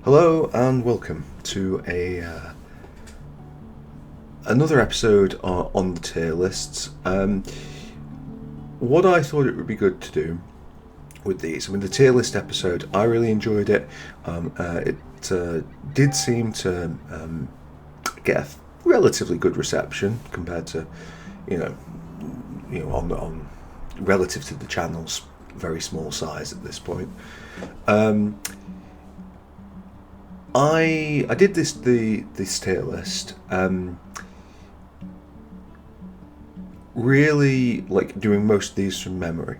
Hello and welcome to another episode on the tier lists. What I thought it would be good to do with these, the tier list episode, I really enjoyed it. It did seem to get a relatively good reception compared to, you know, on relative to the channel's very small size at this point. I did this tier list. Really like doing most of these from memory,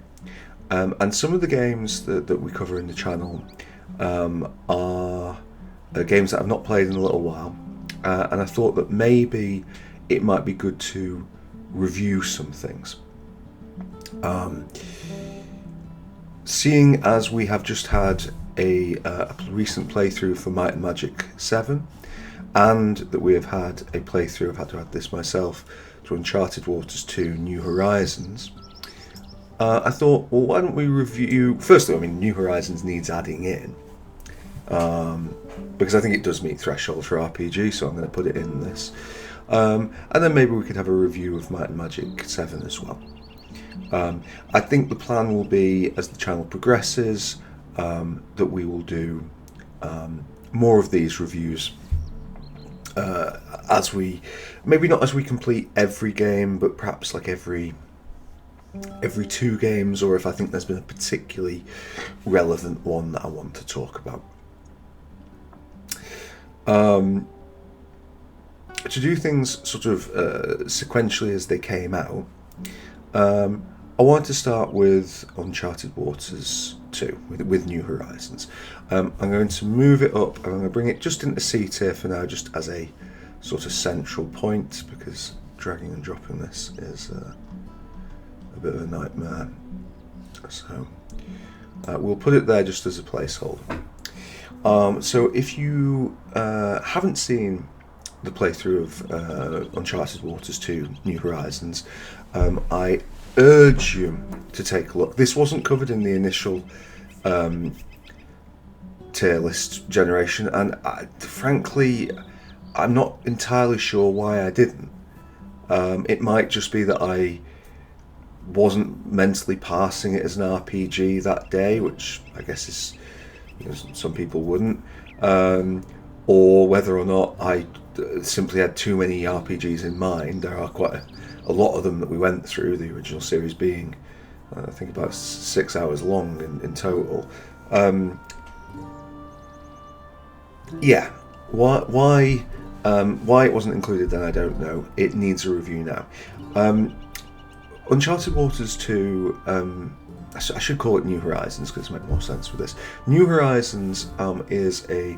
and some of the games that we cover in the channel are games that I've not played in a little while, and I thought that maybe it might be good to review some things. Seeing as we have just had a recent playthrough for Might and Magic VII, and that we have had a playthrough, I've had to add this myself, to Uncharted Waters 2 New Horizons, I thought, well, why don't we review... Firstly, New Horizons needs adding in, because I think it does meet threshold for RPG, so I'm going to put it in this. And then maybe we could have a review of Might and Magic 7 as well. I think the plan will be, as the channel progresses, that we will do more of these reviews as we, maybe not as we complete every game, but perhaps like every 2 games, or if I think there's been a particularly relevant one that I want to talk about. To do things sort of sequentially as they came out, I wanted to start with Uncharted Waters 2, with New Horizons. I'm going to move it up, and I'm going to bring it just into C tier for now, just as a sort of central point, because dragging and dropping this is a bit of a nightmare. So we'll put it there just as a placeholder. So if you haven't seen the playthrough of Uncharted Waters 2 New Horizons, I urge you to take a look. This wasn't covered in the initial tier list generation, and frankly, I'm not entirely sure why I didn't. It might just be that I wasn't mentally passing it as an RPG that day, which I guess is, some people wouldn't, or whether or not I simply had too many RPGs in mind. There are quite a lot of them that we went through, the original series being I think about 6 hours long in total. Why it wasn't included then, I don't know. It needs a review now. Uncharted Waters 2, I should call it New Horizons because it makes more sense with this. New Horizons is a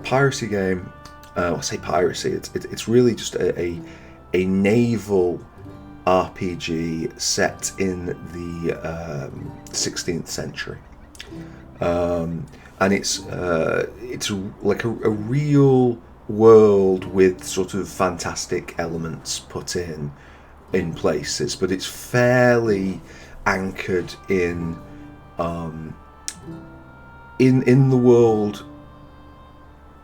piracy game. I say piracy, it's really just a naval RPG set in the 16th century, and it's like a real world with sort of fantastic elements put in places, but it's fairly anchored in the world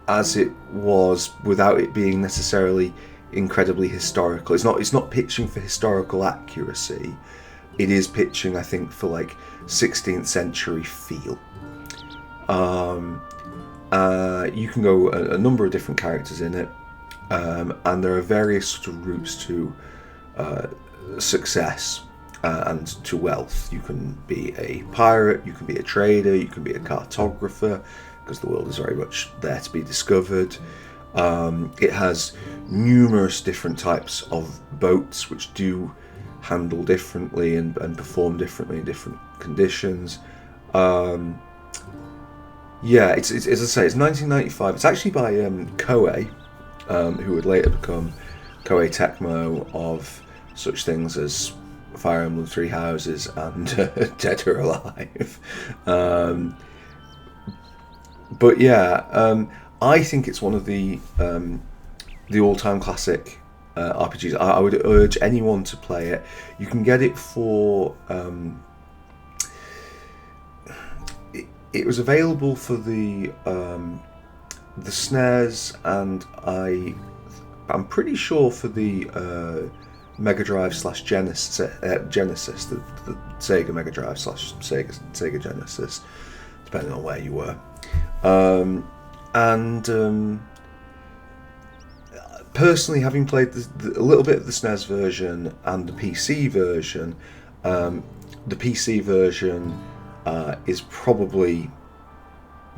as it was, without it being necessarily incredibly historical. It's not pitching for historical accuracy. It is pitching, I think, for like 16th century feel. You can go a number of different characters in it, and there are various sort of routes to success and to wealth. You can be a pirate, you can be a trader, you can be a cartographer, because the world is very much there to be discovered. It has numerous different types of boats which do handle differently and perform differently in different conditions. It's as I say, it's 1995. It's actually by Koei, who would later become Koei Tecmo of such things as Fire Emblem Three Houses and Dead or Alive. I think it's one of the all-time classic RPGs. I would urge anyone to play it. You can get it for... it was available for the the SNES, and I'm pretty sure for the Mega Drive / Genesis, the Sega Mega Drive / Sega Genesis, depending on where you were. Personally, having played a little bit of the SNES version and the PC version, the PC version is probably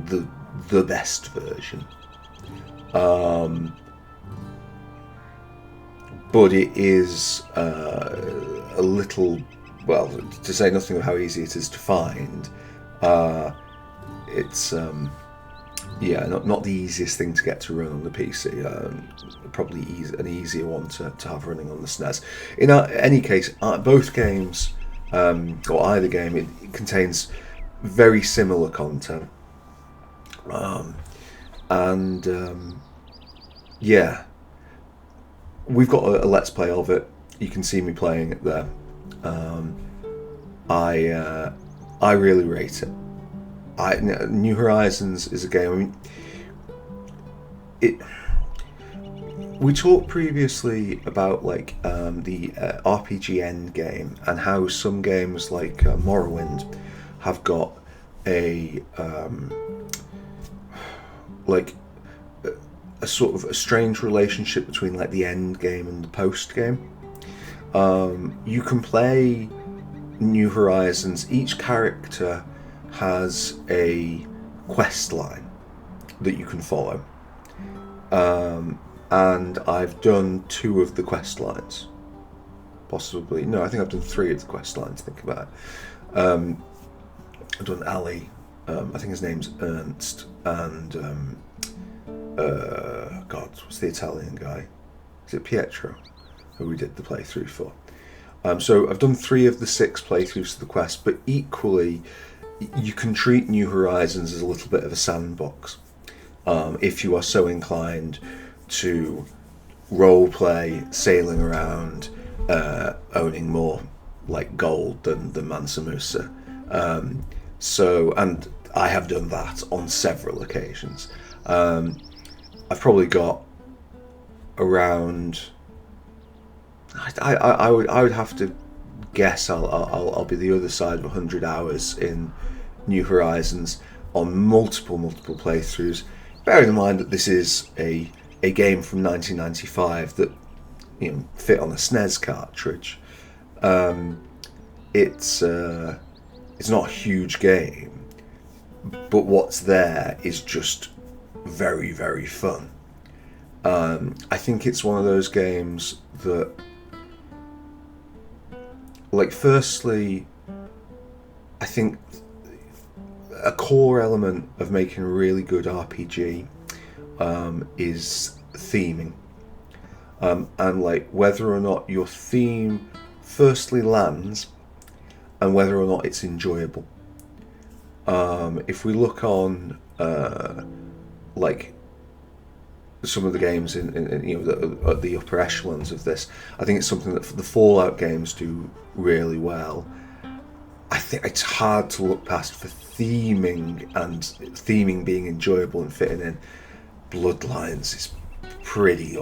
the best version. But it is a little, well, to say nothing of how easy it is to find. It's not the easiest thing to get to run on the PC. Probably an easier one to have running on the SNES. In any case, both games, or either game, it contains very similar content. We've got a Let's Play of it. You can see me playing it there. I really rate it. New Horizons is a game. I mean, we talked previously about the RPG end game and how some games like Morrowind have got a sort of a strange relationship between the end game and the post game. You can play New Horizons. Each character has a quest line that you can follow, and I've done 2 of the quest lines. Possibly no, I think I've done 3 of the quest lines. Think about it. I've done Ali. I think his name's Ernst, and what's the Italian guy? Is it Pietro, who we did the playthrough for? So I've done 3 of the 6 playthroughs of the quest, but equally, you can treat New Horizons as a little bit of a sandbox, if you are so inclined to role-play, sailing around, owning more gold than Mansa Musa. And I have done that on several occasions. I've probably got around. I would have to guess I'll be the other side of 100 hours in New Horizons on multiple playthroughs. Bearing in mind that this is a game from 1995 that fit on a SNES cartridge. It's not a huge game, but what's there is just very, very fun. I think it's one of those games that, firstly, I think a core element of making a really good RPG is theming, and whether or not your theme firstly lands and whether or not it's enjoyable. If we look on some of the games in the upper echelons of this, I think it's something that the Fallout games do really well. I think it's hard to look past for theming, and theming being enjoyable and fitting in. Bloodlines is pretty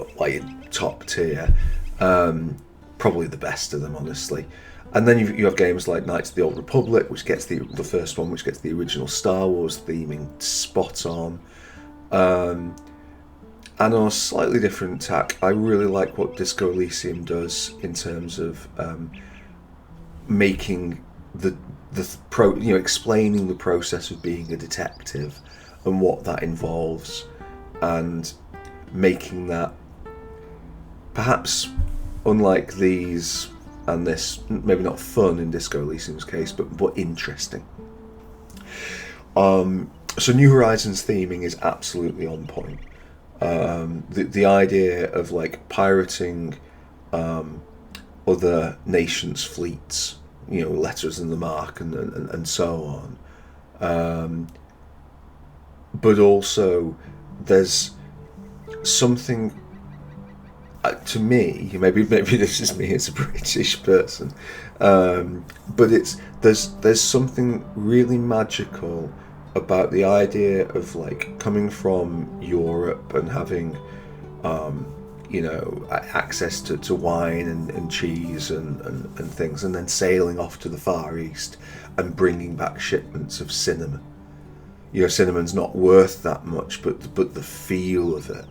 top tier, probably the best of them, honestly. And then you have games like Knights of the Old Republic, which gets the first one, which gets the original Star Wars theming spot on. And on a slightly different tack, I really like what Disco Elysium does in terms of making explaining the process of being a detective and what that involves, and making that, perhaps unlike these and this, maybe not fun in Disco Elysium's case, but interesting. So New Horizons theming is absolutely on point. The idea of pirating other nations' fleets, letters in the mark and so on. But also, there's something to me. Maybe this is me as a British person, but there's something really magical about the idea of like coming from Europe and having access to wine and cheese and things, and then sailing off to the Far East and bringing back shipments of cinnamon. Cinnamon's not worth that much, but the feel of it.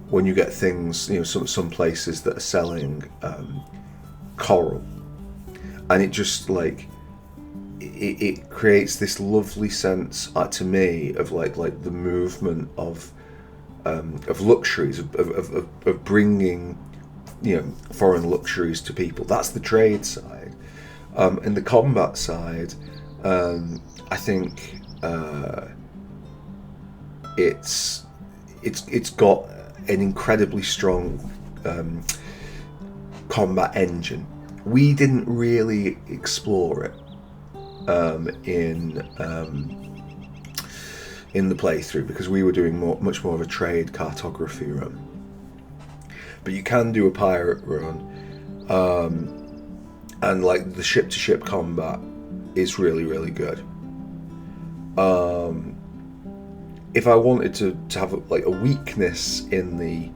When you get things, some places that are selling coral, and it just like it creates this lovely sense to me of like the movement of luxuries, of bringing foreign luxuries to people. That's the trade side. And the combat side, I think it's got an incredibly strong combat engine. We didn't really explore it in the playthrough because we were doing much more of a trade cartography run. But you can do a pirate run, and like the ship-to-ship combat is really, really good. If I wanted to have like a weakness in the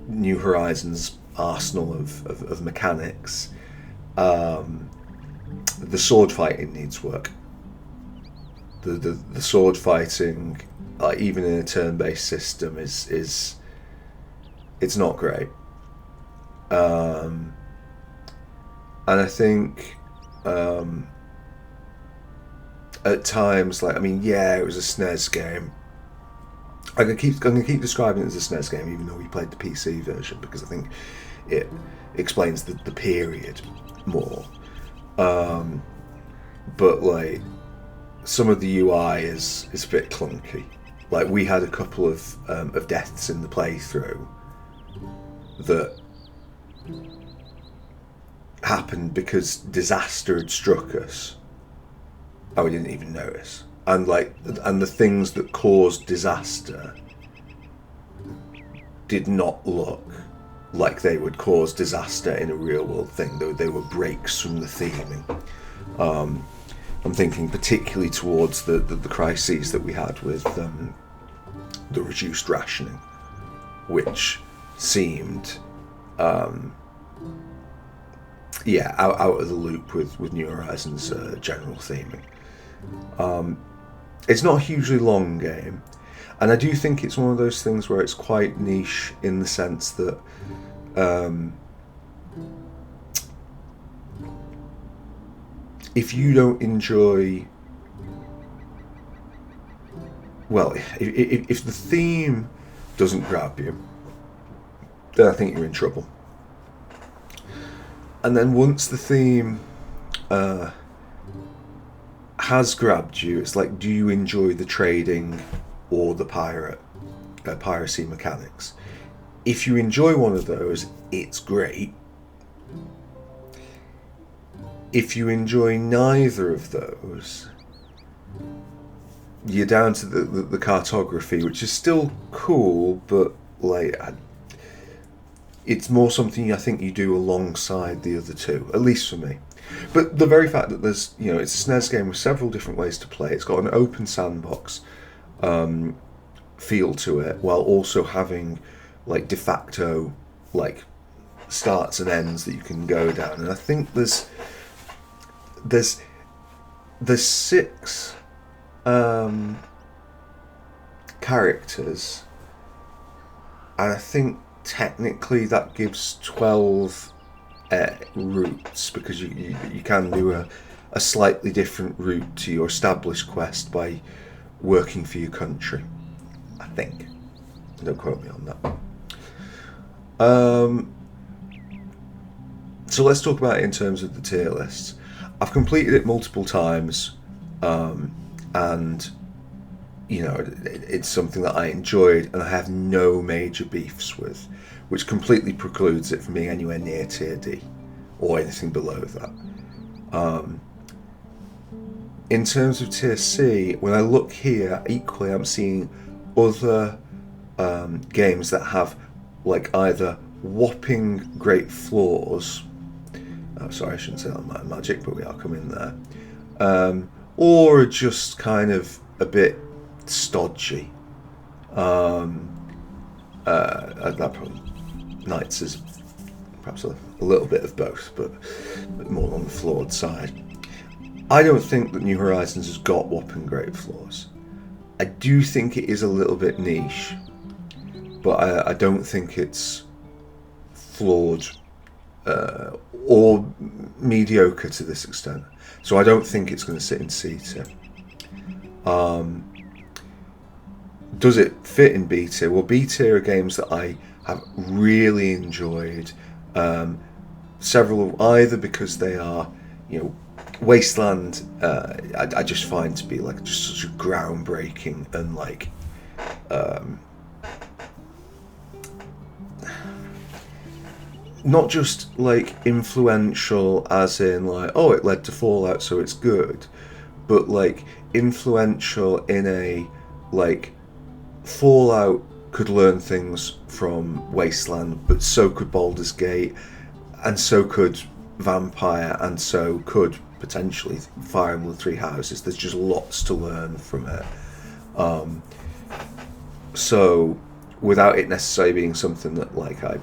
New Horizons arsenal of mechanics, the sword fighting needs work. The sword fighting, even in a turn-based system, is it's not great. And I think at times, it was a SNES game. I'm gonna keep describing it as a SNES game, even though we played the PC version, because I think it explains the period more. But like some of the UI is a bit clunky. Like we had a couple of deaths in the playthrough that happened because disaster had struck us. Oh, we didn't even notice. And the things that caused disaster did not look like they would cause disaster in a real world thing. They were breaks from the theming. I'm thinking particularly towards the crises that we had with the reduced rationing, which seemed out of the loop with New Horizons general theming. It's not a hugely long game, and I do think it's one of those things where it's quite niche in the sense that if you don't enjoy, if the theme doesn't grab you, then I think you're in trouble. And then once the theme has grabbed you, it's like, do you enjoy the trading or the piracy mechanics? If you enjoy one of those, it's great. If you enjoy neither of those, you're down to the cartography, which is still cool, but it's more something I think you do alongside the other two, at least for me. But the very fact that there's, it's a SNES game with several different ways to play. It's got an open sandbox feel to it, while also having de facto starts and ends that you can go down. And I think there's 6 characters, and I think technically that gives 12 routes, because you can do a slightly different route to your established quest by working for your country, I think. Don't quote me on that. So let's talk about it in terms of the tier lists. I've completed it multiple times, and it's something that I enjoyed and I have no major beefs with, which completely precludes it from being anywhere near tier D or anything below that. In terms of tier C, when I look here, equally I'm seeing other games that have either whopping great flaws. Oh, sorry, I shouldn't say that on Magic, but we are coming there. or are just kind of a bit stodgy. That probably Knights is perhaps a little bit of both, but more on the flawed side. I don't think that New Horizons has got whopping great flaws. I do think it is a little bit niche, but I don't think it's flawed or mediocre to this extent. So I don't think it's going to sit in C tier. Does it fit in B tier? Well, B tier are games that I have really enjoyed. Several of either because they are, Wasteland. I just find to be like just such a groundbreaking and like. Not just like influential as in like, oh, it led to Fallout so it's good, but like influential in a like Fallout could learn things from Wasteland, but so could Baldur's Gate, and so could Vampire, and so could potentially Fire Emblem Three Houses. There's just lots to learn from it. So without it necessarily being something that like I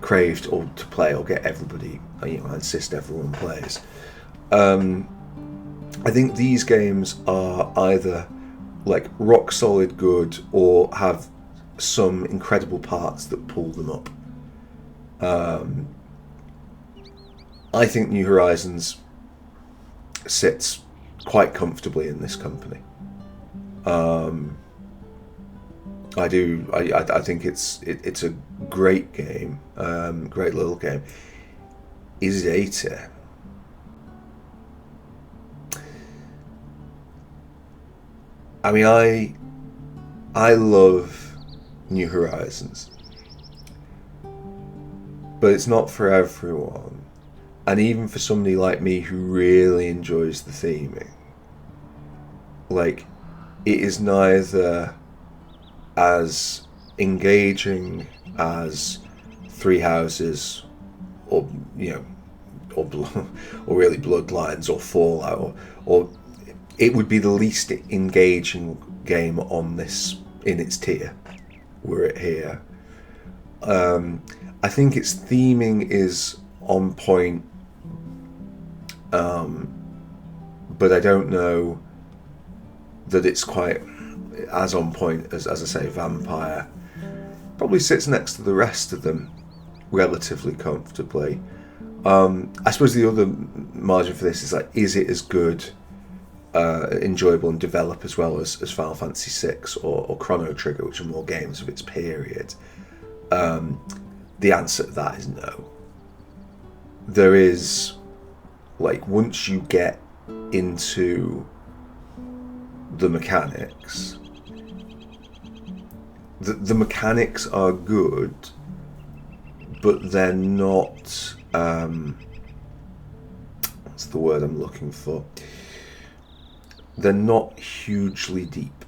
craved or to play or get everybody, I insist everyone plays. I think these games are either like rock solid good or have some incredible parts that pull them up. I think New Horizons sits quite comfortably in this company. I do. I think it's a great game, great little game. Is it A tier? I mean, I love New Horizons, but it's not for everyone, and even for somebody like me who really enjoys the theming, like it is neither as engaging as Three Houses, or or really Bloodlines or Fallout, or it would be the least engaging game on this in its tier were it here. I think its theming is on point, but I don't know that it's quite as on point as I say, Vampire. Probably sits next to the rest of them relatively comfortably. I suppose the other margin for this is like, is it as good, enjoyable and develop as well as Final Fantasy VI or Chrono Trigger, which are more games of its period? The answer to that is no. There is, like, once you get into the mechanics, the mechanics are good, but they're not, what's the word I'm looking for? They're not hugely deep.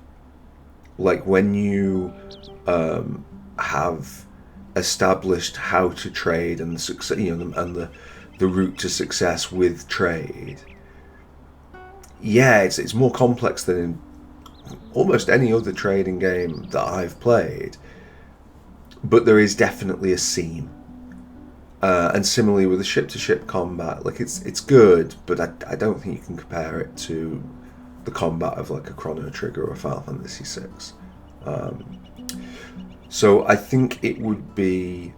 Like when you have established how to trade and the success, and the route to success with trade. Yeah, it's more complex than in almost any other trading game that I've played, but there is definitely a seam. And similarly with the ship-to-ship combat, like it's good, but I don't think you can compare it to the combat of like a Chrono Trigger or a Final Fantasy VI. So I think it would be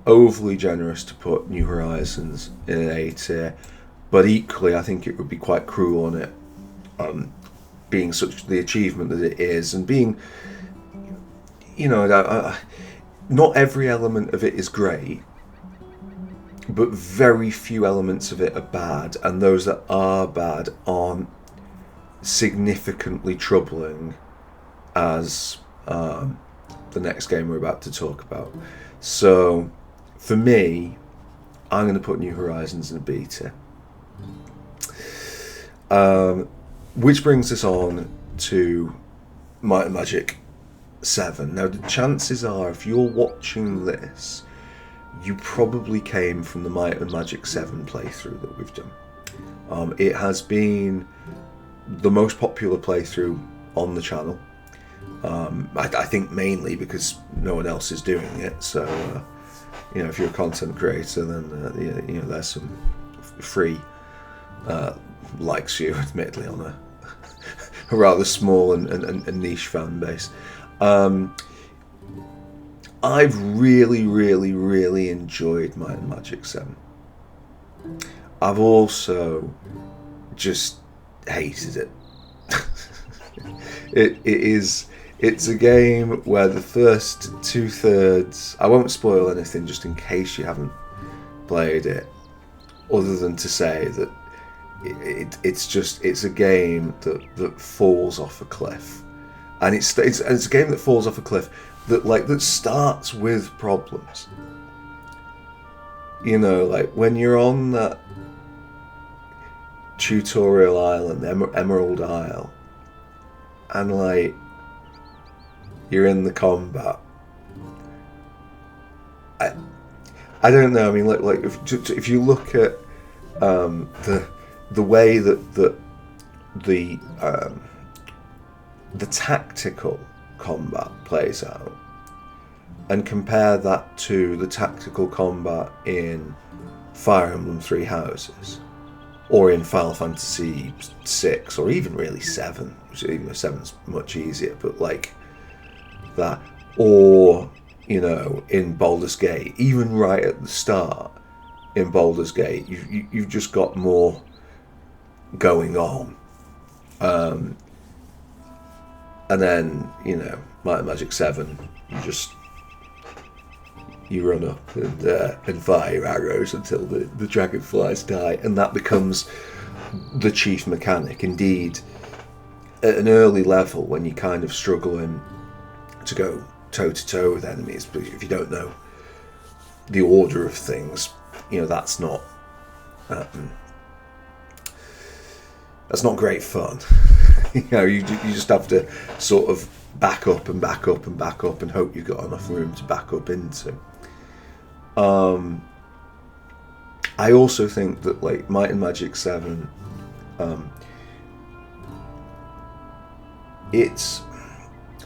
overly generous to put New Horizons in an A tier, but equally I think it would be quite cruel on it, being such the achievement that it is, and being, not every element of it is great, but very few elements of it are bad, and those that are bad aren't significantly troubling as the next game we're about to talk about. So for me, I'm going to put New Horizons in a B tier. Which brings us on to Might and Magic 7. Now the chances are, if you're watching this, you probably came from the Might and Magic 7 playthrough that we've done. It has been the most popular playthrough on the channel. I think mainly because no one else is doing it. So, if you're a content creator, then there's some free likes you, admittedly, on a rather small and niche fan base. I've really, really, really enjoyed Might and Magic 7. I've also just hated it. It's a game where the first 2/3, I won't spoil anything just in case you haven't played it, other than to say that it's a game that falls off a cliff, and it's a game that falls off a cliff that starts with problems. Like when you're on that tutorial island, Emerald Isle, and like you're in the combat. I don't know. I mean, like if you look at the way that the tactical combat plays out, and compare that to the tactical combat in Fire Emblem Three Houses, or in Final Fantasy VI, or even really 7, even though 7's much easier, but like that, or in Baldur's Gate, even right at the start in Baldur's Gate, you've just got more going on, and then Might and Magic 7, you run up and fire arrows until the dragonflies die, and that becomes the chief mechanic. Indeed, at an early level, when you're kind of struggling to go toe-to-toe with enemies, but if you don't know the order of things, that's not great fun. You just have to sort of back up and back up and back up and hope you've got enough room to back up into. I also think that like Might and Magic 7,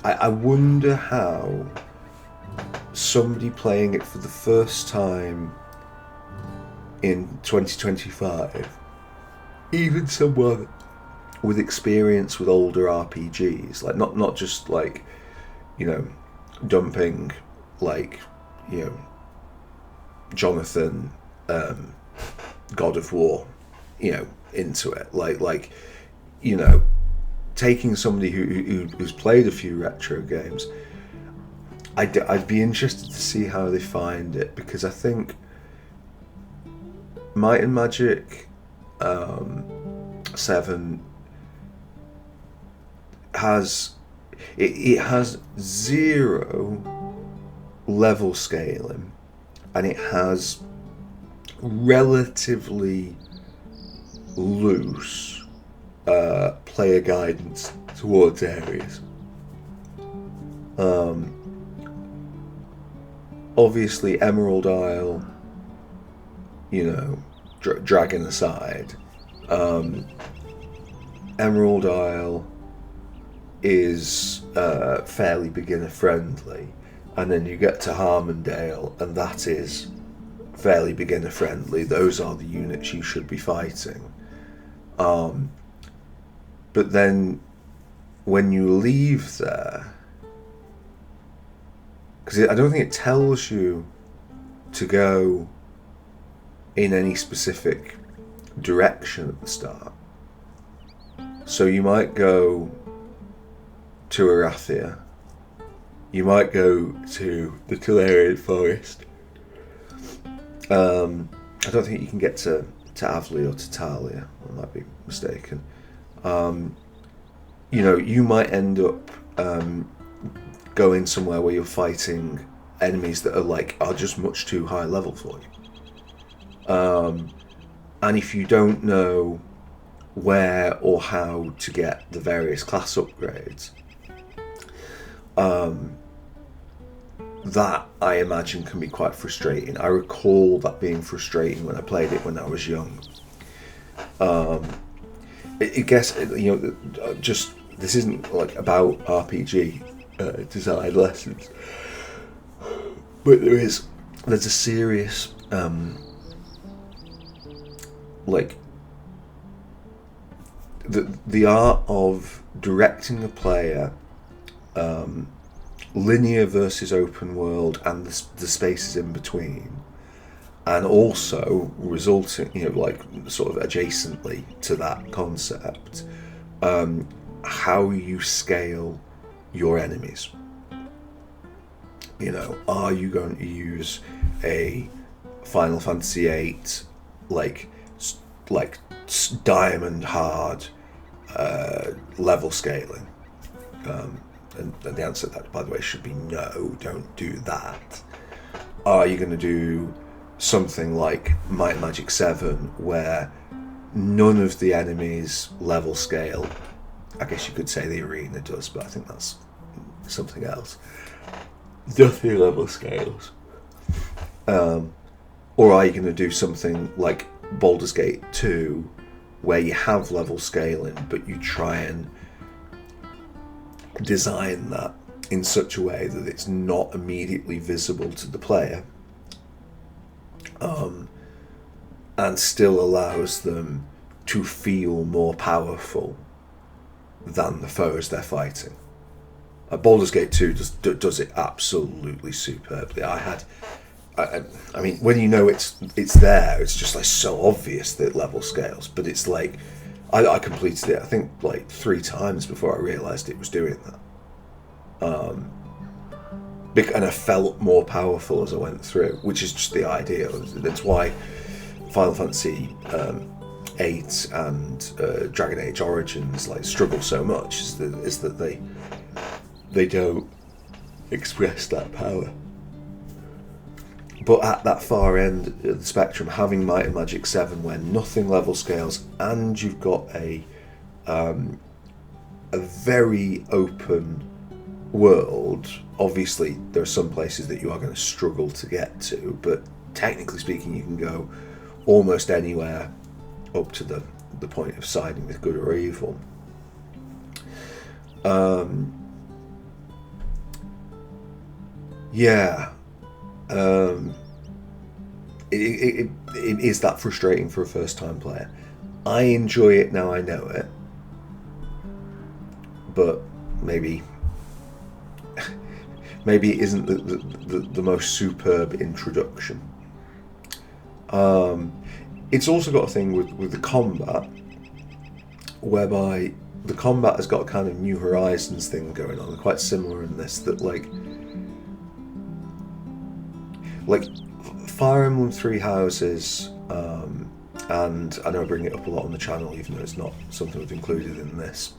I wonder how somebody playing it for the first time in 2025, even someone with experience with older RPGs, like not just like dumping like Jonathan God of War into it, like taking somebody who's played a few retro games. I'd be interested to see how they find it, because I think Might and Magic 7 has zero level scaling, and it has relatively loose player guidance towards areas. Obviously, Emerald Isle, dragon aside, Emerald Isle is fairly beginner friendly, and then you get to Harmondale, and that is fairly beginner friendly. Those are the units you should be fighting. But then when you leave there, because I don't think it tells you to go in any specific direction at the start. So you might go to Arathia, you might go to the Tolarian Forest. I don't think you can get to Avli or to Talia. I might be mistaken. You might end up going somewhere where you're fighting enemies that are just much too high level for you. And if you don't know where or how to get the various class upgrades, that I imagine can be quite frustrating. I recall that being frustrating when I played it when I was young. I guess, just this isn't like about RPG design lessons, but there's a serious like the art of directing a player, linear versus open world, and the spaces in between, and also resulting, like sort of adjacently to that concept, how you scale your enemies. Are you going to use a Final Fantasy VIII like diamond hard level scaling? And the answer to that, by the way, should be no, don't do that. Are you going to do something like Might and Magic 7, where none of the enemies level scale? I guess you could say the arena does, but I think that's something else. Nothing level scales. Or are you going to do something like Baldur's Gate 2, where you have level scaling, but you try and design that in such a way that it's not immediately visible to the player, and still allows them to feel more powerful than the foes they're fighting? Baldur's Gate 2 does it absolutely superbly. I mean, when it's there, it's just like so obvious that it level scales, but it's like I completed it, I think, like 3 times before I realised it was doing that. And I felt more powerful as I went through, which is just the idea. That's why Final Fantasy 8 and Dragon Age Origins struggle so much, is that they don't express that power. But at that far end of the spectrum, having Might and Magic 7, where nothing level scales, and you've got a very open world. Obviously, there are some places that you are going to struggle to get to, but technically speaking, you can go almost anywhere up to the point of siding with good or evil. It is that frustrating for a first-time player. I enjoy it now I know it, but maybe it isn't the most superb introduction. It's also got a thing with the combat, whereby the combat has got a kind of New Horizons thing going on, quite similar in this, that like Fire Emblem Three Houses, and I know I bring it up a lot on the channel, even though it's not something we've included in this,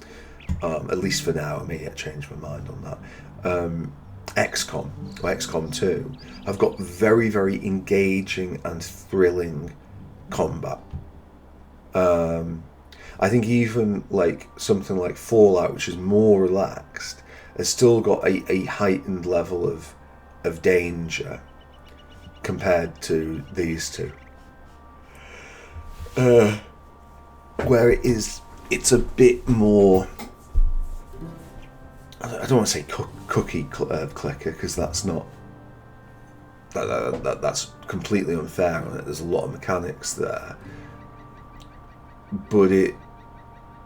at least for now. I may yet change my mind on that. XCOM, or XCOM 2, have got very, very engaging and thrilling combat. I think even something like Fallout, which is more relaxed, has still got a heightened level of danger compared to these two, where it's a bit more, I don't want to say cookie clicker, because that's not that's completely unfair on it. There's a lot of mechanics there, but it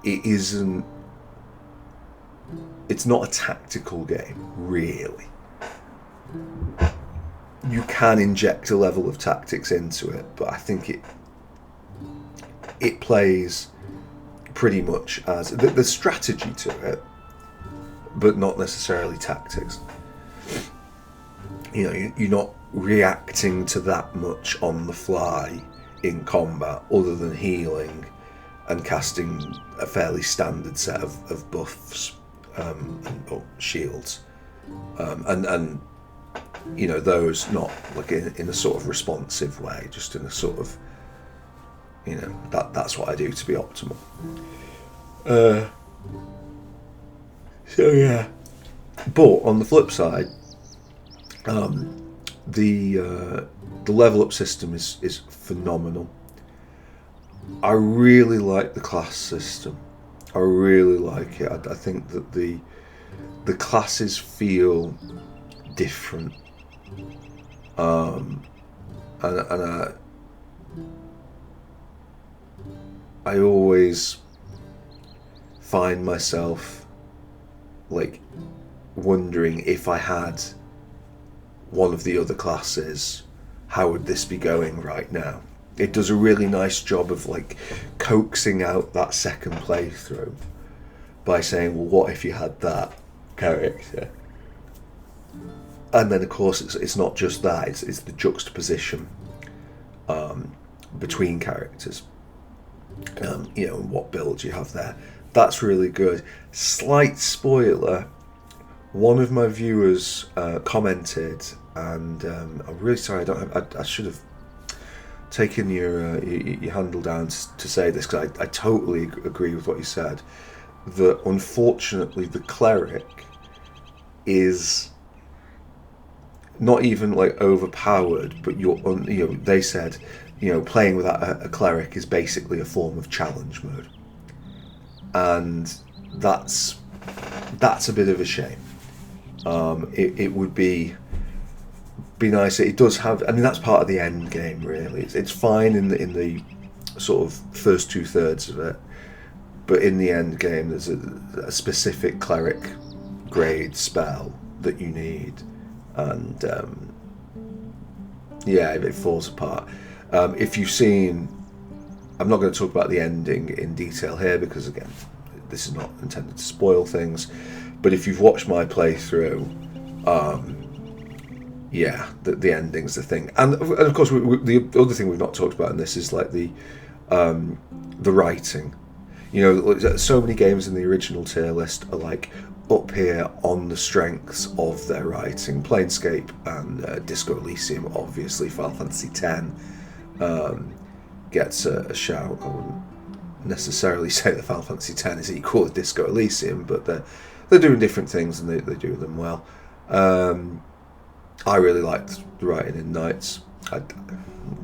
isn't, it's not a tactical game really. You can inject a level of tactics into it, but I think it plays pretty much as the strategy to it, but not necessarily tactics. You're not reacting to that much on the fly in combat, other than healing and casting a fairly standard set of buffs, or shields, and those not in a sort of responsive way, just in a sort of, that's what I do to be optimal. So yeah, but on the flip side, the level up system is phenomenal. I really like the class system. I really like it. I think that the classes feel different, and I always find myself like wondering, if I had one of the other classes, how would this be going right now? It does a really nice job of like coaxing out that second playthrough by saying, well, what if you had that character? And then of course it's not just that, it's the juxtaposition between characters, and what builds you have there. That's really good. Slight spoiler, one of my viewers commented, and I'm really sorry, I should have taken your handle down to say this, because I totally agree with what you said, that unfortunately the cleric is not even like overpowered, but they said, playing without a cleric is basically a form of challenge mode, and that's a bit of a shame. It would be nice. It does have. I mean, that's part of the end game. Really, it's fine in the sort of first 2/3 of it, but in the end game, there's a specific cleric grade spell that you need, and it falls apart. If you've seen, I'm not going to talk about the ending in detail here, because again, this is not intended to spoil things. But if you've watched my playthrough, the ending's the thing. And of course, the other thing we've not talked about in this is like the writing. So many games in the original tier list are like up here on the strengths of their writing. Planescape and Disco Elysium, obviously. Final Fantasy X gets a shout. I wouldn't necessarily say that Final Fantasy X is equal to Disco Elysium, but they're doing different things, and they do them well. I really liked the writing in Knights.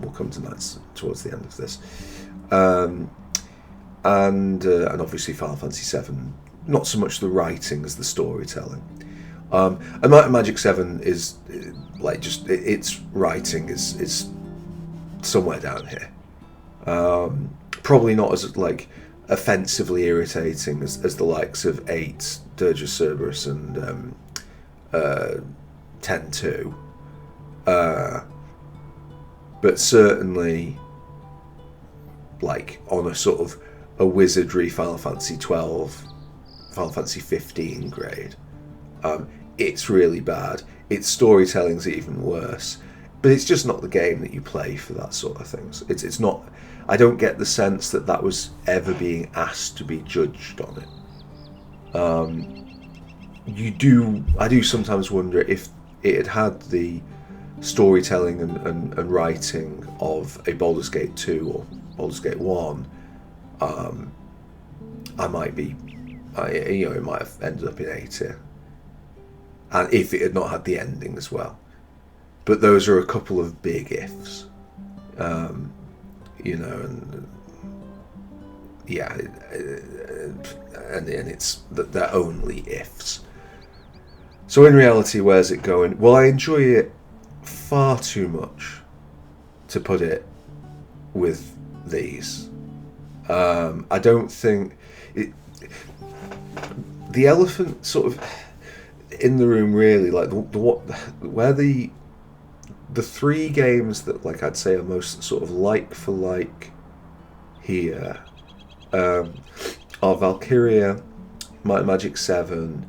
We'll come to Knights towards the end of this. And obviously Final Fantasy VII, not so much the writing as the storytelling. And Might and Magic 7 is like just its writing is somewhere down here. Probably not as like offensively irritating as the likes of 8, Dirge of Cerberus, and 10-2. But certainly, like on a sort of a wizardry Final Fantasy 12, Final Fantasy 15 grade, it's really bad. Its storytelling's even worse. But it's just not the game that you play for that sort of things. It's not. I don't get the sense that was ever being asked to be judged on it. I do sometimes wonder if it had the storytelling and writing of a Baldur's Gate 2 or Baldur's Gate 1. I might be, it might have ended up in A tier, and if it had not had the ending as well. But those are a couple of big ifs, and it's that they're only ifs. So in reality, where's it going? Well, I enjoy it far too much to put it with these. I don't think it. The elephant sort of in the room, really, like where the three games that like I'd say are most sort of like for like here are Valkyria, Might and Magic 7,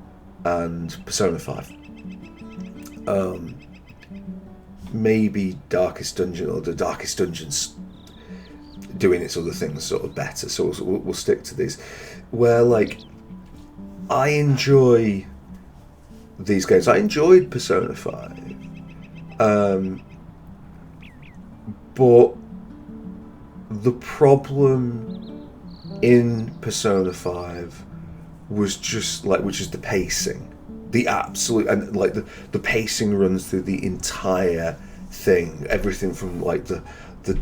and Persona 5. Maybe Darkest Dungeon, or the Darkest Dungeon's doing its other things sort of better, so we'll stick to these. Where like I enjoy these games. I enjoyed Persona 5, but the problem in Persona 5 was just like, which is the pacing. The absolute, and like the pacing runs through the entire thing. Everything from like the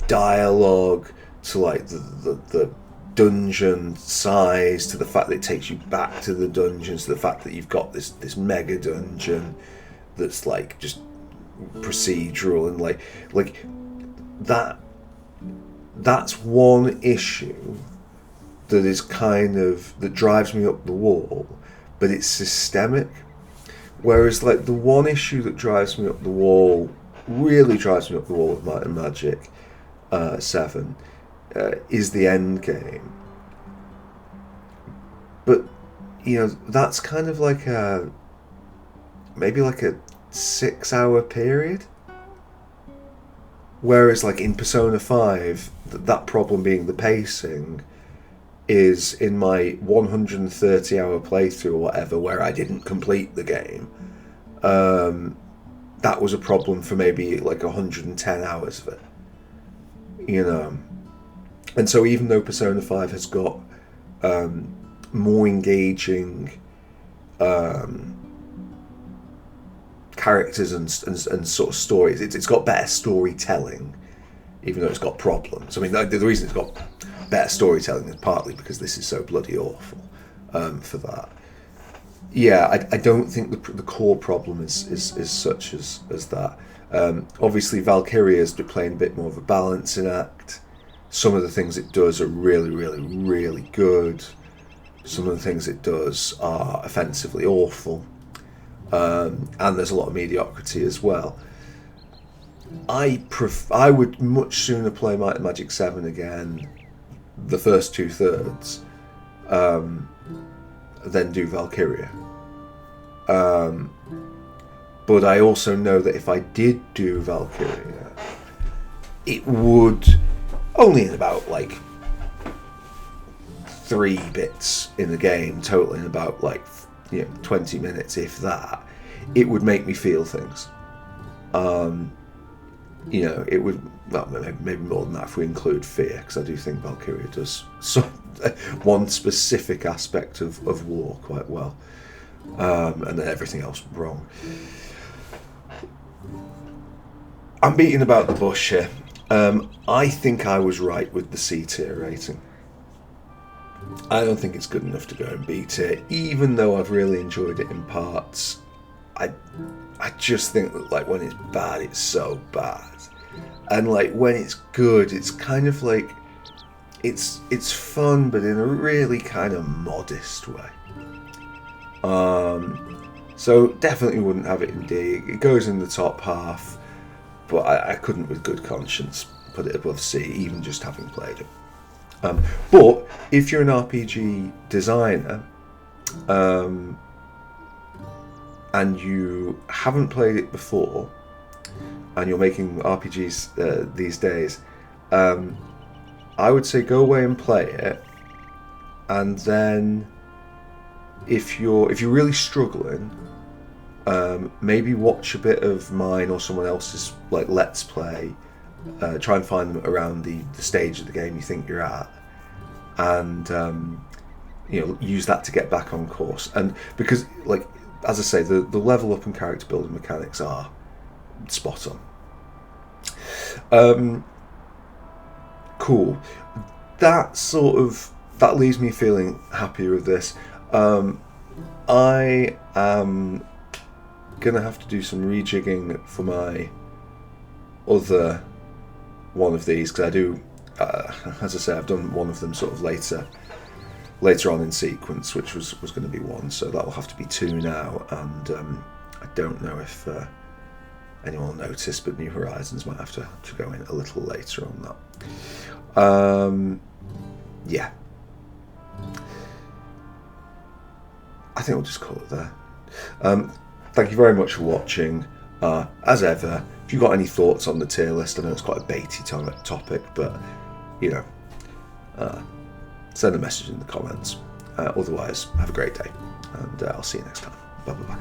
dialogue to like the dungeon size, to the fact that it takes you back to the dungeons, to the fact that you've got this mega dungeon that's like just procedural, and like that's one issue that is that drives me up the wall, but it's systemic. Whereas like the one issue that drives me up the wall, really drives me up the wall with Might and Magic 7, is the end game. But that's kind of like maybe like a 6-hour period. Whereas like in Persona 5, that problem being the pacing is in my 130-hour playthrough or whatever, where I didn't complete the game. That was a problem for maybe like 110 hours of it. And so even though Persona 5 has got more engaging characters and sort of stories, it's got better storytelling, even though it's got problems. I mean, the reason it's got better storytelling is partly because this is so bloody awful for that. Yeah, I don't think the core problem is such as that. Obviously, Valkyria's playing a bit more of a balancing act. Some of the things it does are really, really, really good. Some of the things it does are offensively awful. And there's a lot of mediocrity as well. I would much sooner play Might and Magic 7 again, the first 2/3, than do Valkyria. But I also know that if I did do Valkyria, it would only in about like 3 bits in the game, totaling about like 20 minutes, if that. It would make me feel things. It would, well, maybe more than that if we include fear, because I do think Valkyria does one specific aspect of war quite well, and then everything else wrong. I'm beating about the bush here. I think I was right with the C tier rating. I don't think it's good enough to go in B tier, even though I've really enjoyed it in parts. I just think that like when it's bad, it's so bad, and like when it's good, it's kind of like it's fun, but in a really kind of modest way. So definitely wouldn't have it in D. It goes in the top half, but I couldn't with good conscience put it above C, even just having played it. But if you're an RPG designer, and you haven't played it before, and you're making RPGs these days, I would say go away and play it, and then if you're really struggling, maybe watch a bit of mine or someone else's like Let's Play. Try and find them around the stage of the game you think you're at, and use that to get back on course. And because, like, as I say, the level up and character building mechanics are spot on. Cool. That leaves me feeling happier with this. I am gonna have to do some rejigging for my other one of these, because I do, as I say, I've done one of them sort of later on in sequence, which was going to be one, so that will have to be 2 now. And I don't know if anyone will notice, but New Horizons might have to go in a little later on that. Yeah, I think we'll just call it there. Thank you very much for watching. As ever, if you've got any thoughts on the tier list, I know it's quite a baity topic, but send a message in the comments. Otherwise, have a great day, and I'll see you next time. Bye bye.